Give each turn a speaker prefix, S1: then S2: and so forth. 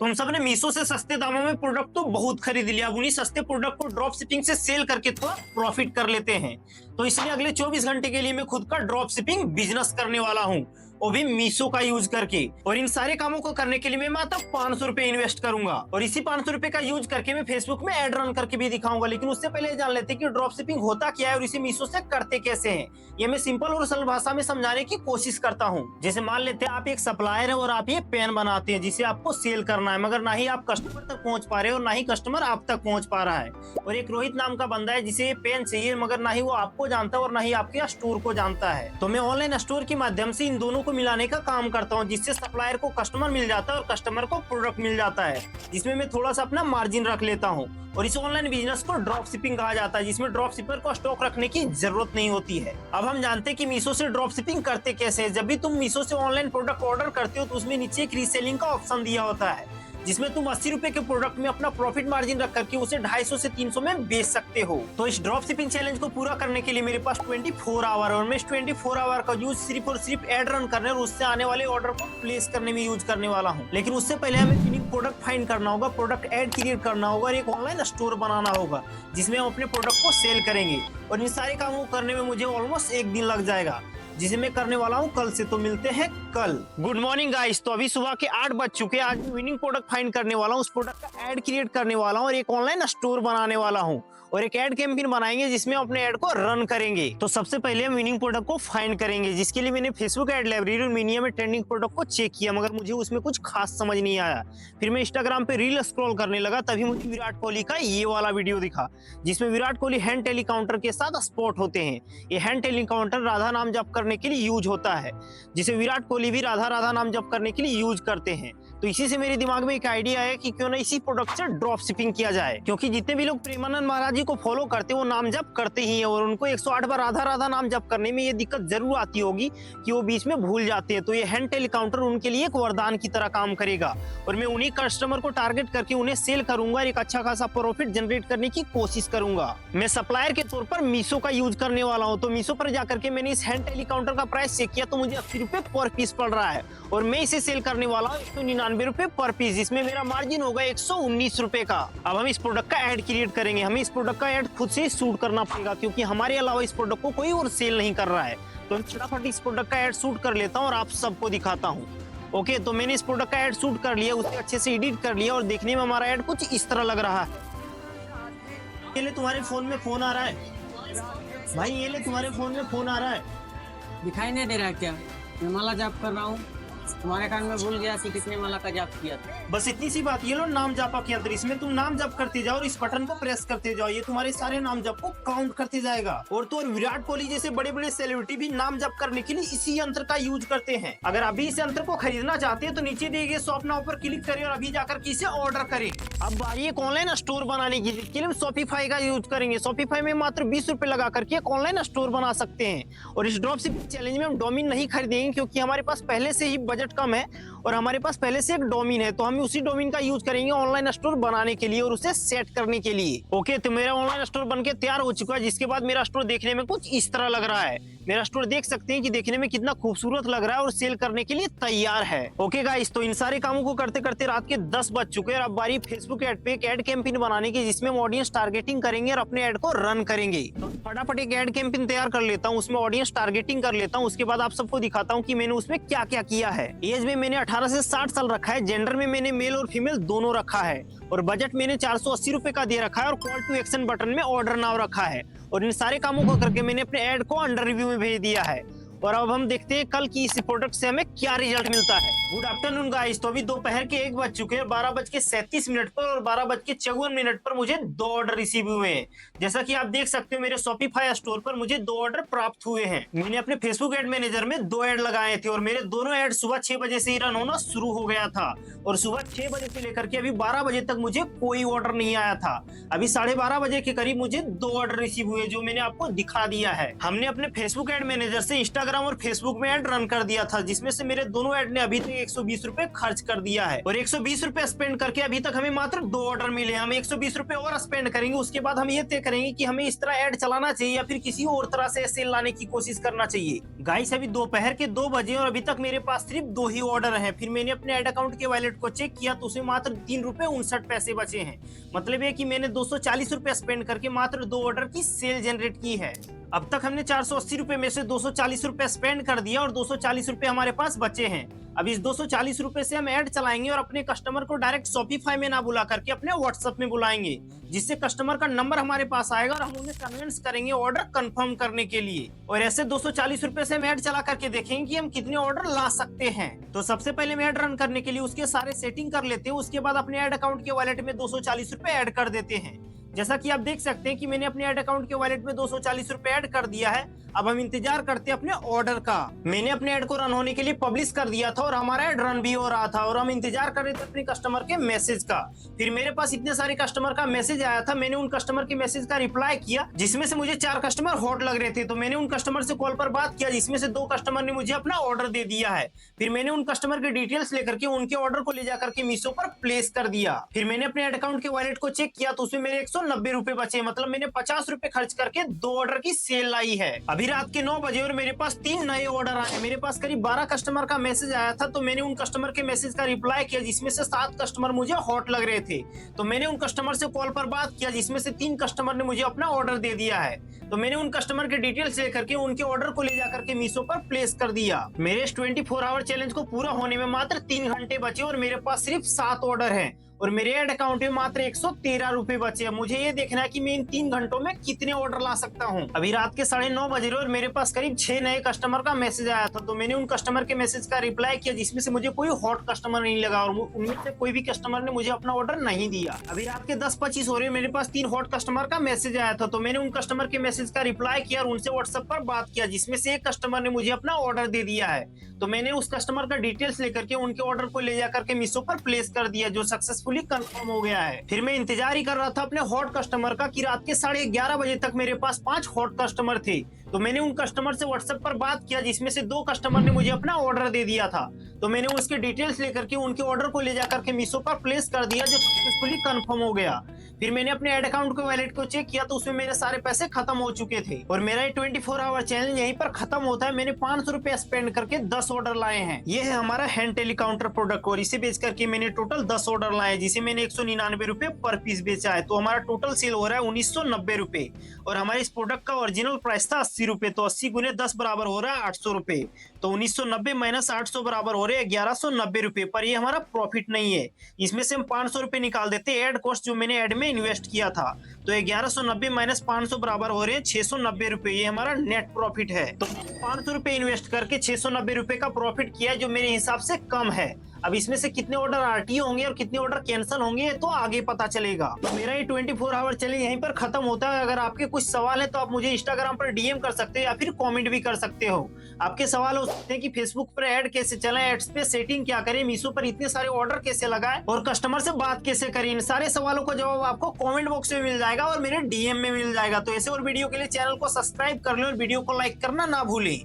S1: तो हम सब ने मीशो से सस्ते दामों में प्रोडक्ट तो बहुत खरीद लिया। अब उन्हीं सस्ते प्रोडक्ट को ड्रॉप शिपिंग से सेल करके थोड़ा प्रॉफिट कर लेते हैं। तो इसलिए अगले 24 घंटे के लिए मैं खुद का ड्रॉप शिपिंग बिजनेस करने वाला हूँ, वो भी मीशो का यूज करके। और इन सारे कामों को करने के लिए मैं मात्र 500 रुपए इन्वेस्ट करूंगा और इसी 500 रुपए का यूज करके मैं फेसबुक में एड रन करके भी दिखाऊंगा। लेकिन उससे पहले जान लेते हैं कि ड्रॉप शिपिंग होता क्या है और इसे मीशो से करते कैसे हैं। ये मैं सिंपल और सरल भाषा में समझाने की कोशिश करता हूँ। जैसे मान लेते हैं आप एक सप्लायर है और आप ये पेन बनाते हैं जिसे आपको सेल करना है, मगर ना ही आप कस्टमर तक पहुंच पा रहे हो और ना ही कस्टमर आप तक पहुंच पा रहा है। और एक रोहित नाम का बंदा है जिसे ये पेन चाहिए, मगर ना ही वो आपको जानता है और ना ही आपके स्टोर को जानता है। तो मैं ऑनलाइन स्टोर के माध्यम से इन दोनों को मिलाने का काम करता हूं, जिससे सप्लायर को कस्टमर मिल जाता है और कस्टमर को प्रोडक्ट मिल जाता है, जिसमें मैं थोड़ा सा अपना मार्जिन रख लेता हूं। और इस ऑनलाइन बिजनेस को ड्रॉप शिपिंग कहा जाता है, जिसमें ड्रॉप शिपर को स्टॉक रखने की जरूरत नहीं होती है। अब हम जानते हैं कि मीशो से ड्रॉप शिपिंग करते कैसे हैं। जब भी तुम मीशो से ऑनलाइन प्रोडक्ट ऑर्डर करते हो तो उसमें नीचे एक रीसेलिंग का ऑप्शन दिया होता है, जिसमें तुम 80 रुपए के प्रोडक्ट में अपना प्रॉफिट मार्जिन रख करके उसे 250 से 300 में बेच सकते हो। तो इस ड्रॉप शिपिंग चैलेंज को पूरा करने के लिए मेरे पास 24 आवर और मैं इस 24 आवर का यूज सिर्फ और सिर्फ एड रन करने और उससे आने वाले ऑर्डर को प्लेस करने में यूज करने वाला हूँ। लेकिन उससे पहले हमें फिनिंग प्रोडक्ट फाइंड करना होगा, प्रोडक्ट एड क्रिएट करना होगा और एक ऑनलाइन स्टोर बनाना होगा जिसमें हम अपने प्रोडक्ट को सेल करेंगे। और इन सारे कामों को करने में मुझे ऑलमोस्ट 1 दिन लग जाएगा, जिसे मैं करने वाला हूँ कल से। तो मिलते हैं कल। Good morning guys. तो अभी सुबह के 8 बज चुके हैं। आज मैं विनिंग प्रोडक्ट फाइंड करने वाला हूँ, उस प्रोडक्ट का एड क्रिएट करने वाला हूँ और एक ऑनलाइन स्टोर बनाने वाला हूँ और एक एड कैंपेन बनाएंगे जिसमें अपने एड को रन करेंगे। तो सबसे पहले हम विनिंग प्रोडक्ट को फाइंड करेंगे, जिसके लिए मैंने फेसबुक एड लाइब्रेरी और मीनिया में ट्रेंडिंग प्रोडक्ट को चेक किया, मगर मुझे उसमें कुछ खास समझ नहीं आया। फिर मैं इंस्टाग्राम पे रील स्क्रॉल करने लगा, तभी मुझे विराट कोहली का ये वाला वीडियो दिखा, जिसमें विराट कोहली हैंड टेलीकाउंटर के साथ स्पॉट होते हैं। ये हैंड टेलीकाउंटर राधा नाम जप करने के लिए यूज होता है, जिसे विराट कोहली भी राधा राधा नाम जप करने के लिए यूज करते हैं। तो इसी से मेरे दिमाग में एक आइडिया है कि क्यों ना इसी प्रोडक्ट से ड्रॉप शिपिंग किया जाए, क्योंकि जितने भी लोग प्रेमानंद महाराज जी को फॉलो करते हैं वो नाम जप करते ही हैं और उनको 108 बार राधा राधा नाम जप करने में ये दिक्कत जरूर आती होगी कि वो बीच में भूल जाते हैं। तो ये हैंड टेलीकाउंटर उनके लिए एक वरदान की तरह काम करेगा और मैं उन्हीं कस्टमर को टारगेट करके उन्हें सेल करूंगा और एक अच्छा खासा प्रॉफिट जनरेट करने की कोशिश करूंगा। मैं सप्लायर के तौर पर मीशो का यूज करने वाला हूँ। तो मीशो पर जाकर के मैंने इस हैंड टेलीकाउंटर का प्राइस चेक किया तो मुझे 80 रुपए पर पीस पड़ रहा है और मैं इसे सेल करने वाला हूँ 199 रुपए पर पीस, जिसमें मेरा मार्जिन होगा 119 रुपए का। अब हम इस प्रोडक्ट का एड क्रिएट करेंगे। हमें इस प्रोडक्ट का एड खुद से शूट करना पड़ेगा, क्योंकि हमारे अलावा इस प्रोडक्ट को कोई और सेल नहीं कर रहा है। तो मैं फटाफट इस प्रोडक्ट का एड शूट कर लेता हूँ और आप सबको दिखाता हूँ। ओके, तो मैंने इस प्रोडक्ट का एड शूट कर लिया, उसे अच्छे से एडिट कर लिया और देखने में हमारा एड कुछ इस तरह लग रहा है। ये ले तुम्हारे फोन में फोन आ रहा है भाई, ये ले तुम्हारे फोन में फोन आ रहा है।
S2: दिखाई नहीं दे रहा क्या? मैं माला जाप कर रहा हूँ, तुम्हारे कान में भूल गया कि कितने माला का जाप किया था।
S1: बस इतनी सी बात। ये लो नाम जापा के यंत्र, इसमें तुम नाम जप करते जाओ और इस बटन को प्रेस करते जाओ, ये तुम्हारे सारे नाम जप को काउंट करते जाएगा। और तो और विराट कोहली जैसे बड़े बड़े सेलिब्रिटी भी नाम जप करने के लिए इसी यंत्र का यूज करते हैं। अगर अभी इस यंत्र को खरीदना चाहते हैं तो नीचे दिए गए शॉप नाउ पर क्लिक करें और अभी जाकर के इसे ऑर्डर करें। अब बारी एक ऑनलाइन स्टोर बनाने की, जिसके लिए हम शॉपिफाई का यूज करेंगे। शॉपिफाई में मात्र 20 रुपए लगा करके एक ऑनलाइन स्टोर बना सकते हैं। और इस ड्रॉप शिपिंग चैलेंज में हम डोमेन नहीं खरीदेंगे, क्योंकि हमारे पास पहले से ही बजट कम है और हमारे पास पहले से एक डोमेन है। तो हम उसी डोमेन का यूज करेंगे ऑनलाइन स्टोर बनाने के लिए और उसे सेट करने के लिए। ओके, तो मेरा ऑनलाइन स्टोर बनके तैयार हो चुका है, जिसके बाद मेरा स्टोर देखने में कुछ इस तरह लग रहा है। मेरा स्टोर देख सकते हैं कि देखने में कितना खूबसूरत लग रहा है और सेल करने के लिए तैयार है। ओके गाइस, तो इन सारे कामों को करते करते रात के 10 बज चुके हैं और अब बारी फेसबुक एड पे एक एड कैंपेन बनाने की, जिसमें हम ऑडियंस टारगेटिंग करेंगे और अपने एड को रन करेंगे। तो फटाफट एक एड कैंपेन तैयार कर लेता हूँ, उसमें ऑडियंस टारगेटिंग कर लेता हूँ। उसके बाद आप सबको दिखाता हूँ कि मैंने उसमें क्या क्या किया है। एज में मैंने 18 से 60 साल रखा है, जेंडर में मैंने मेल और फीमेल दोनों रखा है और बजट मैंने 480 रुपए का दे रखा है और कॉल टू एक्शन बटन में ऑर्डर नाउ रखा है। और इन सारे कामों को करके मैंने अपने ऐड को अंडर रिव्यू में भेज दिया है। और अब हम देखते हैं कल की इस प्रोडक्ट से हमें क्या रिजल्ट मिलता है। Good afternoon guys. तो अभी दोपहर के 1 बज चुके हैं, 12:37 पर और 12:54 पर मुझे 2 ऑर्डर रिसीव हुए हैं। जैसा कि आप देख सकते हो मेरे शॉपिफाई स्टोर पर मुझे 2 ऑर्डर प्राप्त हुए हैं। मैंने अपने फेसबुक एड मैनेजर में 2 ऐड लगाए थे और मेरे दोनों ऐड सुबह 6 बजे से ही रन होना शुरू हो गया था और सुबह 6 बजे से लेकर के अभी 12 बजे तक मुझे कोई ऑर्डर नहीं आया था। अभी 12:30 बजे के करीब मुझे 2 ऑर्डर रिसीव हुए, जो मैंने आपको दिखा दिया है। हमने अपने फेसबुक एड मैनेजर से इंस्टाग्राम और फेसबुक में ऐड रन कर दिया था, जिसमें से मेरे दोनों ऐड ने अभी तक 120 रुपए खर्च कर दिया है और 120 रुपए स्पेंड करके अभी तक हमें मात्र 2 ऑर्डर मिले। हम 120 रुपए और स्पेंड करेंगे, उसके बाद हम ये तय करेंगे कि हमें इस तरह ऐड चलाना चाहिए या फिर किसी और तरह से सेल लाने की कोशिश करना चाहिए। गाइस अभी दोपहर के 2 बजे और अभी तक मेरे पास सिर्फ 2 ही ऑर्डर हैं। फिर मैंने अपने ऐड अकाउंट के वॉलेट को चेक किया तो उसमें मात्र 3 रुपए 59 पैसे बचे हैं। मतलब है कि मैंने 240 रुपए स्पेंड करके मात्र 2 ऑर्डर की सेल जनरेट की है। अब तक हमने 480 रुपए में से 240 रुपए स्पेंड कर दिया और 240 रुपए हमारे पास बचे हैं। अब इस 240 रुपए से हम ऐड चलाएंगे और अपने कस्टमर को डायरेक्ट शॉपिफाई में ना बुला करके अपने व्हाट्सएप में बुलाएंगे, जिससे कस्टमर का नंबर हमारे पास आएगा और हम उन्हें कन्विंस करेंगे ऑर्डर कंफर्म करने के लिए। और ऐसे 240 रुपए से हम ऐड चला करके देखेंगे कि हम कितने ऑर्डर ला सकते हैं। तो सबसे पहले हम ऐड रन करने के लिए उसके सारे सेटिंग कर लेते हैं, उसके बाद अपने ऐड अकाउंट के वॉलेट में 240 रुपए ऐड कर देते हैं। जैसा कि आप देख सकते हैं कि मैंने अपने ऐड अकाउंट के वॉलेट में 240 रुपए ऐड कर दिया है। अब हम इंतजार करते हैं अपने ऑर्डर का। मैंने अपने ऐड को रन होने के लिए पब्लिश कर दिया था और हमारा ऐड रन भी हो रहा था और हम इंतजार कर रहे थे अपने कस्टमर के मैसेज का। फिर मेरे पास इतने सारे कस्टमर का मैसेज आया था, मैंने उन कस्टमर के मैसेज का रिप्लाई किया जिसमें से मुझे 4 कस्टमर हॉट लग रहे थे। तो मैंने उन कस्टमर से कॉल पर बात किया जिसमें से 2 कस्टमर ने मुझे अपना ऑर्डर दे दिया है। फिर मैंने उन कस्टमर के डिटेल्स लेकर के उनके ऑर्डर को ले जाकर के मीशो पर प्लेस कर दिया। फिर मैंने अपने ऐड अकाउंट के वॉलेट को चेक किया तो उसमें मेरे 190 रुपए बचे, मतलब मैंने 50 रुपए खर्च करके 2 ऑर्डर की सेल लाई है। अभी रात के 9 बजे और मेरे पास 3 नए ऑर्डर आए। मेरे पास करीब 12 कस्टमर का मैसेज आया था तो मैंने उन कस्टमर के मैसेज का रिप्लाई किया जिसमें से 7 कस्टमर मुझे हॉट लग रहे थे। तो मैंने उन कस्टमर से कॉल पर बात किया जिसमें से 3 कस्टमर ने मुझे अपना ऑर्डर दे दिया है। तो मैंने उन कस्टमर के डिटेल्स लेकर के उनके ऑर्डर को ले जाकर के मीशो पर प्लेस कर दिया। मेरे इस 24 आवर चैलेंज को पूरा होने में मात्र 3 घंटे बचे और मेरे पास सिर्फ 7 ऑर्डर हैं और मेरे ऐड अकाउंट में मात्र 113 रुपए बचे हैं। मुझे ये देखना है कि मैं इन 3 घंटों में कितने ऑर्डर ला सकता हूँ। अभी रात के 9:30 बजे और मेरे पास करीब 6 नए कस्टमर का मैसेज आया था तो मैंने उन कस्टमर के मैसेज का रिप्लाई किया जिसमें से मुझे कोई हॉट कस्टमर नहीं लगा और उनमें से कोई भी कस्टमर ने मुझे अपना ऑर्डर नहीं दिया। अभी रात के 10:25 हो रहे मेरे पास 3 हॉट कस्टमर का मैसेज आया था तो मैंने उन कस्टमर के मैसेज का रिप्लाई किया और उनसे व्हाट्सएप पर बात किया जिसमें से एक कस्टमर ने मुझे अपना ऑर्डर दे दिया है। तो मैंने उस कस्टमर का डिटेल्स लेकर के उनके ऑर्डर को ले जाकर के मीशो पर प्लेस कर दिया जो सक्सेसफुली कंफर्म हो गया है। फिर मैं इंतजार ही कर रहा था अपने हॉट कस्टमर का कि रात के 11:30 बजे तक मेरे पास 5 हॉट कस्टमर थे। तो मैंने उन कस्टमर से व्हाट्सएप पर बात किया जिसमें से 2 कस्टमर ने मुझे अपना ऑर्डर दे दिया था। तो मैंने उसके डिटेल्स लेकर के उनके ऑर्डर को ले जाकर के मीशो पर प्लेस कर दिया जो सक्सेसफुली कंफर्म हो गया। फिर मैंने अपने ऐड अकाउंट के वॉलेट को चेक किया तो उसमें मेरे सारे पैसे खत्म हो चुके थे और मेरा ये 24 आवर चैलेंज यहीं पर खत्म होता है। मैंने 500 रुपए स्पेंड करके 10 ऑर्डर लाए हैं। ये है हमारा हैंड टेलीकाउंटर प्रोडक्ट और इसे बेच करके मैंने टोटल 10 ऑर्डर लाए जिसे मैंने 199 रुपए पर पीस बेचा है। तो हमारा टोटल सेल हो रहा है 1990 रुपए और हमारे इस प्रोडक्ट का ओरिजिनल प्राइस था 80 रुपए। तो 80 गुने 10 बराबर हो रहा है 800 रुपए। तो 1990 माइनस 800 बराबर हो रहे हैं 1190 रुपए। पर ये हमारा प्रॉफिट नहीं है, इसमें से हम 500 रुपए निकाल देते हैं एड कॉस्ट जो मैंने एड में इन्वेस्ट किया था। तो 1190 माइनस 500 बराबर हो रहे हैं 690 रुपए। ये हमारा नेट प्रॉफिट है। तो 500 रुपए इन्वेस्ट करके 690 रुपए का प्रॉफिट किया जो मेरे हिसाब से कम है। अब इसमें से कितने ऑर्डर आरटीओ होंगे और कितने ऑर्डर कैंसिल होंगे तो आगे पता चलेगा। तो मेरा ये 24 आवर चैलेंज यहीं पर खत्म होता है। अगर आपके कुछ सवाल है तो आप मुझे इंस्टाग्राम पर डीएम कर सकते हो या फिर कमेंट भी कर सकते हो। आपके सवाल हो सकते हैं कि फेसबुक पर ऐड कैसे चलाएं, एड्स पे सेटिंग क्या करें, मीशो पर इतने सारे ऑर्डर कैसे लगाएं और कस्टमर से बात कैसे करें। इन सारे सवालों का जवाब आपको कमेंट बॉक्स में मिल जाएगा और मेरे डीएम में मिल जाएगा। तो ऐसे और वीडियो के लिए चैनल को सब्सक्राइब कर लो और वीडियो को लाइक करना ना भूलें।